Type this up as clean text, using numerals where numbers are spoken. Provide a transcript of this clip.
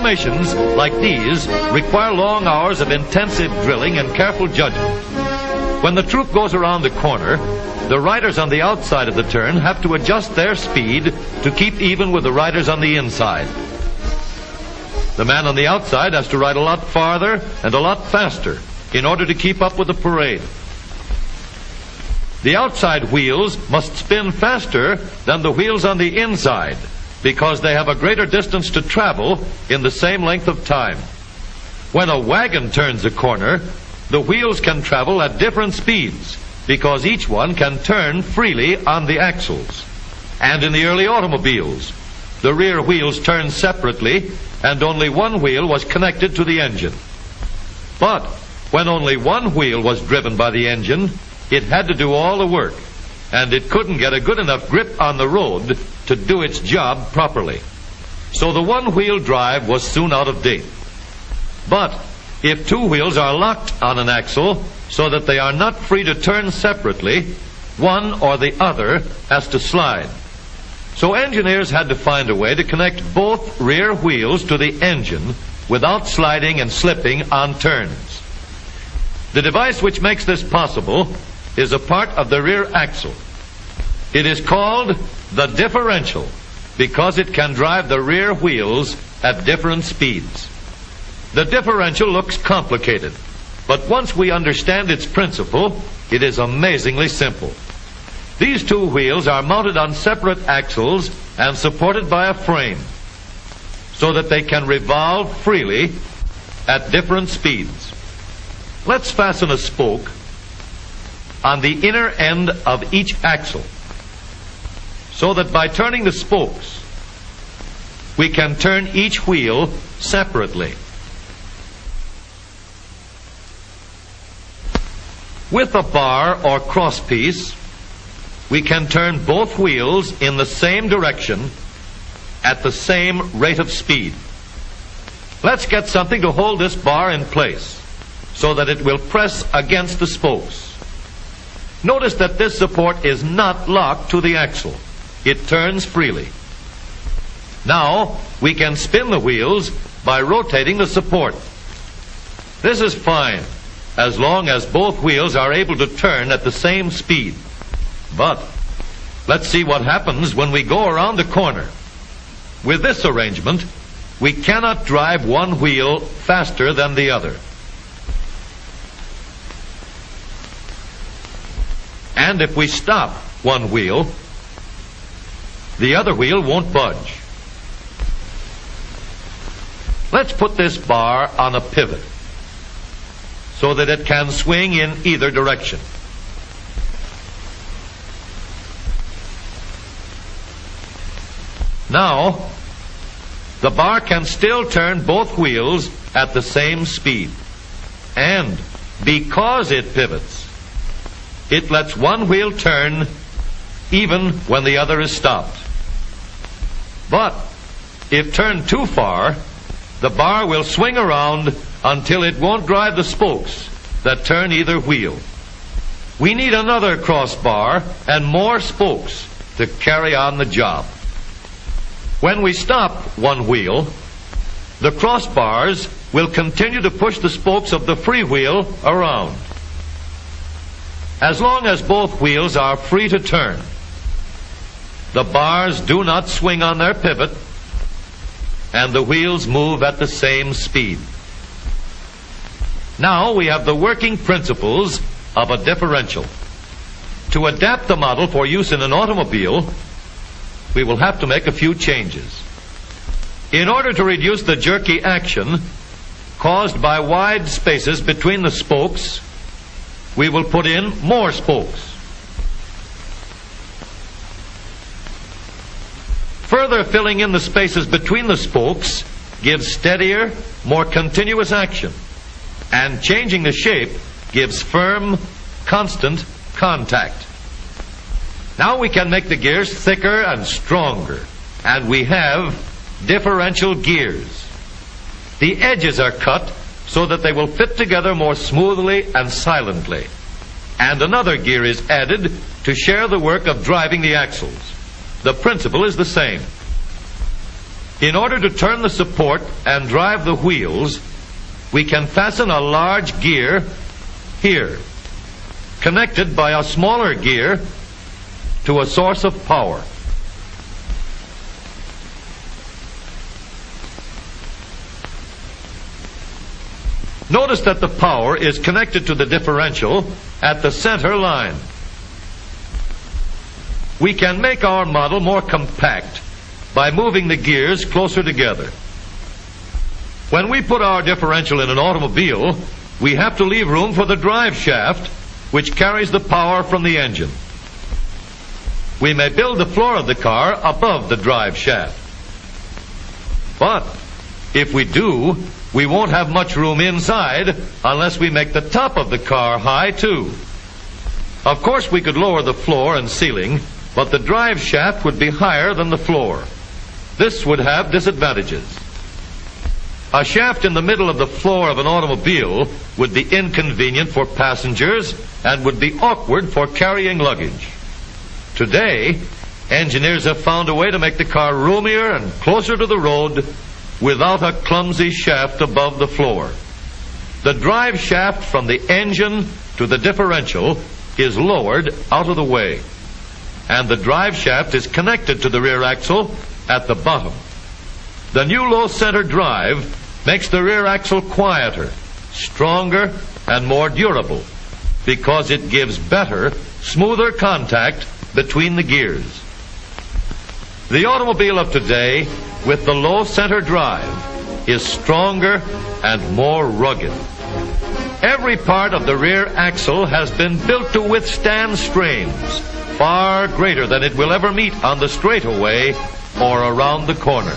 Formations like these require long hours of intensive drilling and careful judgment. When the troop goes around the corner, the riders on the outside of the turn have to adjust their speed to keep even with the riders on the inside. The man on the outside has to ride a lot farther and a lot faster in order to keep up with the parade. The outside wheels must spin faster than the wheels on the inside because they have a greater distance to travel in the same length of time. When a wagon turns a corner, the wheels can travel at different speeds because each one can turn freely on the axles. And in the early automobiles, the rear wheels turned separately and only one wheel was connected to the engine. But when only one wheel was driven by the engine, it had to do all the work, and it couldn't get a good enough grip on the road to do its job properly. So the one-wheel drive was soon out of date. But if two wheels are locked on an axle so that they are not free to turn separately, one or the other has to slide. So engineers had to find a way to connect both rear wheels to the engine without sliding and slipping on turns. The device which makes this possible is a part of the rear axle. It is called the differential because it can drive the rear wheels at different speeds. The differential looks complicated, but once we understand its principle, it is amazingly simple. These two wheels are mounted on separate axles and supported by a frame so that they can revolve freely at different speeds. Let's fasten a spoke on the inner end of each axle so that by turning the spokes, we can turn each wheel separately. With a bar or crosspiece, we can turn both wheels in the same direction at the same rate of speed. Let's get something to hold this bar in place so that it will press against the spokes. Notice that this support is not locked to the axle. It turns freely. Now, we can spin the wheels by rotating the support. This is fine, as long as both wheels are able to turn at the same speed. But let's see what happens when we go around the corner. With this arrangement, we cannot drive one wheel faster than the other. And if we stop one wheel, the other wheel won't budge. Let's put this bar on a pivot so that it can swing in either direction. Now, the bar can still turn both wheels at the same speed. And because it pivots, it lets one wheel turn even when the other is stopped. But if turned too far, the bar will swing around until it won't drive the spokes that turn either wheel. We need another crossbar and more spokes to carry on the job. When we stop one wheel, the crossbars will continue to push the spokes of the free wheel around. As long as both wheels are free to turn, the bars do not swing on their pivot, and the wheels move at the same speed. Now we have the working principles of a differential. To adapt the model for use in an automobile, we will have to make a few changes. In order to reduce the jerky action caused by wide spaces between the spokes, we will put in more spokes. Further filling in the spaces between the spokes gives steadier, more continuous action, and changing the shape gives firm, constant contact. Now we can make the gears thicker and stronger, and we have differential gears. The edges are cut so that they will fit together more smoothly and silently. And another gear is added to share the work of driving the axles. The principle is the same. In order to turn the support and drive the wheels, we can fasten a large gear here, connected by a smaller gear to a source of power. Notice that the power is connected to the differential at the center line. We can make our model more compact by moving the gears closer together. When we put our differential in an automobile, we have to leave room for the drive shaft, which carries the power from the engine. We may build the floor of the car above the drive shaft. But if we do, we won't have much room inside unless we make the top of the car high too. Of course, we could lower the floor and ceiling, but the drive shaft would be higher than the floor. This would have disadvantages. A shaft in the middle of the floor of an automobile would be inconvenient for passengers and would be awkward for carrying luggage. Today, engineers have found a way to make the car roomier and closer to the road without a clumsy shaft above the floor. The drive shaft from the engine to the differential is lowered out of the way, and the drive shaft is connected to the rear axle at the bottom. The new low center drive makes the rear axle quieter, stronger, and more durable because it gives better, smoother contact between the gears. The automobile of today, with the low center drive, is stronger and more rugged. Every part of the rear axle has been built to withstand strains far greater than it will ever meet on the straightaway or around the corner.